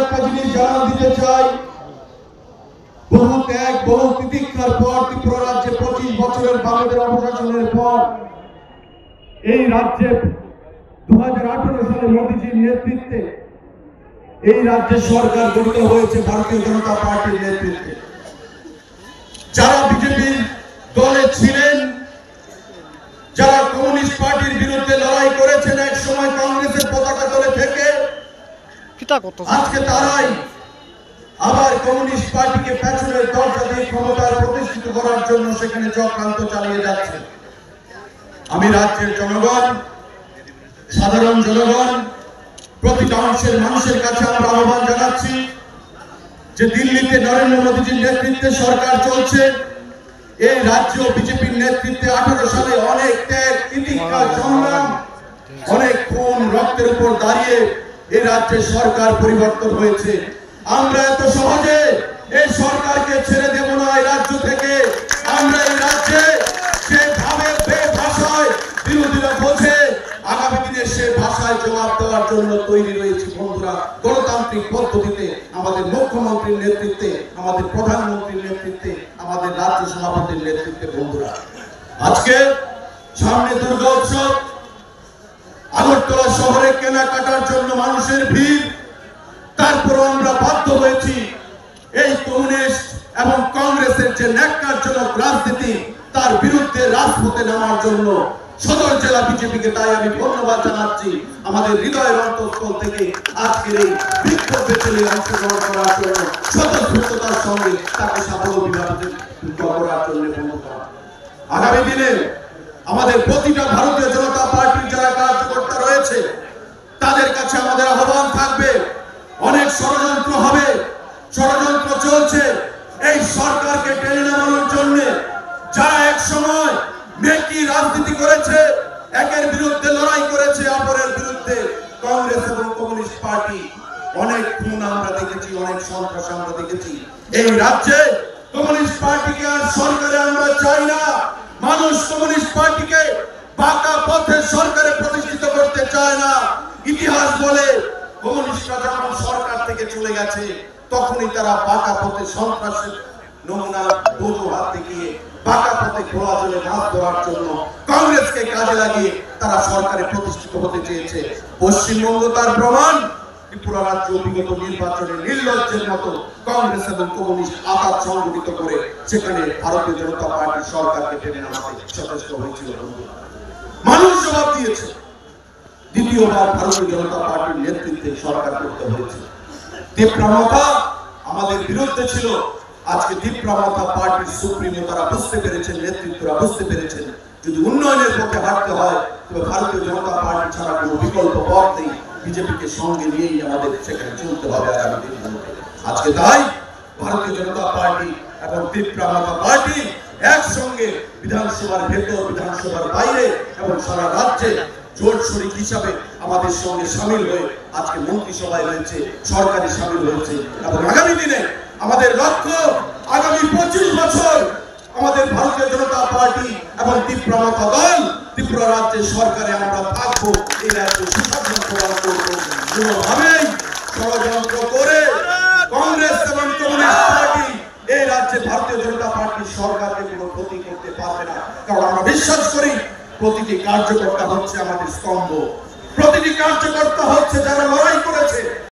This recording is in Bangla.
একটা জিনিস জানান দিতে চাই, বহু ত্যাগ বহু তিতিক্ষার পর ত্রিপুরা রাজ্যে 25 বছরের বামেদের অপশাসনের পর এই রাজ্যে 2018 সালে মোদীজির নেতৃত্বে এই রাজ্যের সরকার গঠিত হয়েছে ভারতীয় জনতা পার্টির নেতৃত্বে। যারা বিজেপির দলে ছিলেন, যারা কমিউনিস্ট পার্টির বিরুদ্ধে লড়াই করেছেন এক সময় কংগ্রেসের পতাকা দলে থেকে, আজকে তারাই আবার কমিউনিস্ট পার্টিকে পেছনের দরজা দিয়ে ক্ষমতায় প্রতিষ্ঠিত করার জন্য সেখানে চক্রান্ত চালিয়ে যাচ্ছে। আমি রাজ্যের জনগণ, সাধারণ জনগণ, প্রতিটা অংশের মানুষের কাছে আমরা আহ্বান জানাচ্ছি যে দিল্লিতে নরেন্দ্র মোদীজির নেতৃত্বে সরকার চলছে। এই রাজ্য বিজেপির নেতৃত্বে 18 সালে অনেক ত্যাগ তিতিক্ষা সংগ্রাম, অনেক খুন রক্তের উপর দাঁড়িয়ে এই রাজ্যের সরকার পরিবর্তন হয়েছে। আমরা এত সহজে এই সরকারকে ছেড়ে দেব না। এই রাজ্য থেকে আমরা এই রাজ্যে যেভাবে ভাষায় বিরোধীরা বোঝে, আগামী দিনে সে ভাষায় জবাব দেওয়ার জন্য তৈরি রয়েছে বন্ধুরা। গণতান্ত্রিক পদ্ধতিতে আমাদের মুখ্যমন্ত্রীর নেতৃত্বে, আমাদের প্রধানমন্ত্রীর নেতৃত্বে, আমাদের রাজ্য সভাপতির নেতৃত্বে বন্ধুরা। আজকে সামনে দুর্গা উৎসব, আগরতলা শহরে কেনাকাটার জন্য মানুষের ভিড়, তারপরও আমরা বাধ্য হয়েছি এই কমিউনিস্ট এবং কংগ্রেসের যে ন্যাক্কারজনক রাজনীতি তার বিরুদ্ধে রাজপথে নামার জন্য সদর জেলা বিজেপিকে। তাই আমি ধন্যবাদ জানাচ্ছি আমাদের হৃদয়ের অন্তঃস্থল থেকে আজকের এই বিক্ষোভে চলে অংশগ্রহণ করার জন্য, স্বতঃস্ফূর্ততার সঙ্গে তাকে সাফল্য করার জন্য। আগামী দিনে আমাদের প্রতিটা ভারতীয় জনতা পার্টির যারা কার্যকর্তা রয়েছে তাদের কাছে আমাদের আহ্বান থাকবে, অনেক ষড়যন্ত্র হবে, ষড়যন্ত্র চলছে এই সরকারকে টেনে নামানোর জন্য। যারা এক সময় মেকি রাজনীতি করেছে, একের বিরুদ্ধে লড়াই করেছে, অপরের বিরুদ্ধে, কংগ্রেস এবং কমিউনিস্ট পার্টি অনেক খুন আমরা দেখেছি, অনেক সন্ত্রাস আমরা দেখেছি। এই রাজ্যে কমিউনিস্ট পার্টিকে আর সরকারে আমরা চাই না। মানুষ কমিউনিস্ট পার্টিকে বাঁকা পথে সরকারে প্রতিষ্ঠিত করতে চায় না। ইতিহাস বলে কমিউনিস্টরা যখন সরকার থেকে চলে গেছে তখনই তারা বাঁকা পথে সন্ত্রাসের নমুনা বড় হাত দেখিয়ে বাঁকা পথে খোলা জলে মাছ ধরার জন্য কংগ্রেসকে কাজে লাগিয়ে তারা সরকারে প্রতিষ্ঠিত হতে চেয়েছে। পশ্চিমবঙ্গ তার প্রমাণ। ত্রিপুরা রাজ্য বিগত নির্বাচনে নির্লজ্জের মতো কংগ্রেস এবং কমিউনিস্ট আঘাত সংগঠিত করে সেখানে ভারতীয় জনতা পার্টির সরকারকে টেনে নামাতে সচেষ্ট হয়েছিল। মানুষ জবাব দিয়েছে। দ্বিতীয়বার ভারতীয় জনতা পার্টির নেতৃত্বে সরকার করতে হয়েছে। তীব্রমতা আমাদের বিরুদ্ধে ছিল। আজকে তীব্রমতা পার্টির সুপ্রিমো তারা বুঝতে পেরেছেন, নেতৃত্বরা বুঝতে পেরেছেন যদি উন্নয়নের পথে হাঁটতে হয় তবে ভারতীয় জনতা পার্টি ছাড়া কোনো বিকল্প পথ নেই। বিজেপিকে সঙ্গে নিয়েই আমাদের সেখানে চলতে হবে আগামী দিনগুলোতে। আজকে তাই ভারতীয় জনতা পার্টি এবং তীব্রমতা পার্টি একসঙ্গে বিধানসভার ভেতর, বিধানসভার বাইরে এবং সারা রাজ্যে জোট শরিক হিসাবে আমাদের সঙ্গে সামিল হয়ে আজকে মন্ত্রিসভায় রয়েছে, সরকারি সামিল হয়েছে। এবং আগামী দিনে আমাদের লক্ষ্য আগামী 25 বছর আমাদের ভারতীয় জনতা পার্টি এবং তীব্রমতা দল ত্রিপুরা রাজ্যের সরকারে আমরা থাকবো। এই রাজ্যে সুশাসন প্রদান করবো। কোনোভাবেই ষড়যন্ত্র করে কংগ্রেস এবং কমিউনিস্ট পার্টি এই রাজ্যে ভারতীয় জনতা পার্টির সরকারকে কোনো ক্ষতি করতে পারবে না। কারণ আমরা বিশ্বাস করি প্রতিটি কার্যকর্তা হচ্ছে আমাদের স্তম্ভ, প্রতিটি কার্যকর্তা হচ্ছে যারা লড়াই করেছে,